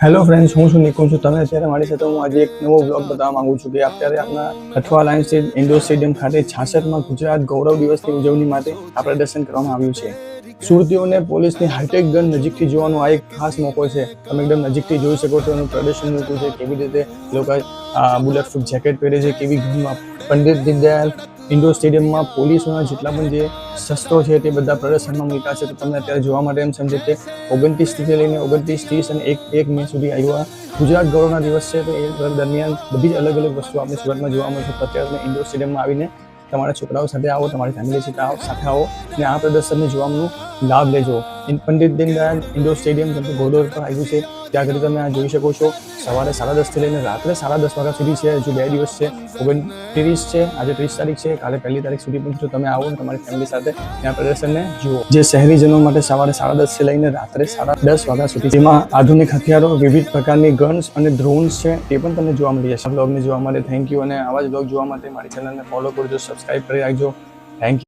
Hello friends, હું છું નિકુંજ છું. તમે અત્યારે મારી સાથે હું આજે એક નવો બ્લોગ બતાવવા માંગુ છું કે અત્યારે આપણા કઠવા લાયન્સ ઇન્ડોર સ્ટેડિયમ ખાતે 66માં ગુજરાત ગૌરવ દિવસની ઉજવણી માટે આ પ્રદર્શન કરવામાં આવ્યું છે. સુરતીઓને પોલીસની હાઈટેક ગન નજીકથી જોવાનો આ એક ખાસ મોકો છે. તમે એકદમ નજીકથી જોઈ શકો છો એનું પ્રદર્શન મૂક્યું છે, કેવી રીતે લોકો બુલેટ પ્રૂફ જેકેટ પહેરે છે, કેવી ગનમાં પંડિત દીનદયાળ ઇન્ડોર સ્ટેડિયમમાં પોલીસોના જેટલા પણ જે શસ્ત્રો છે તે બધા પ્રદર્શનમાં મૂક્યા છે. તો તમને અત્યારે જોવા માટે એમ સમજે કે 29થી લઈને 29, 30 અને 1 મે સુધી આવ્યા ગુજરાત ગૌરવના દિવસ છે. તો એ દરમિયાન બધી જ અલગ અલગ વસ્તુઓ આપણે સુરતમાં જોવા મળશે. તો અત્યારે તમે ઇન્ડોર સ્ટેડિયમમાં આવીને તમારા છોકરાઓ સાથે આવો, તમારી ફેમિલી સાથે આવો અને આ પ્રદર્શનને જોવાનો લાભ લેજો. પંડિત દીનદયાળ ઇન્ડોર સ્ટેડિયમ ગોડોર પર આવ્યું છે. ત્યાં આગળ તમે આ જોઈ શકો છો. સવારે 10:30થી લઈને રાત્રે 10:30 વાગ્યા સુધી છે. હજુ 2 દિવસ છે. 29 છે, આજે 30 તારીખ છે, કાલે 1 તારીખ સુધી પણ જો તમે આવો ને તમારી ફેમિલી સાથે ત્યાં પ્રદર્શનને જુઓ. જે શહેરીજનો માટે સવારે 10:30થી લઈને રાત્રે 10:30 વાગ્યા સુધી, જેમાં આધુનિક હથિયારો, વિવિધ પ્રકારની ગન્સ અને ડ્રોન્સ છે તે પણ તમને જોવા મળી જશે. બ્લોગને જોવા માટે થેન્ક યુ, અને આવા જ બ્લોગ જોવા માટે મારી ચેનલને ફોલો કરજો, સબસ્ક્રાઇબ કરી રાખજો. Thank you.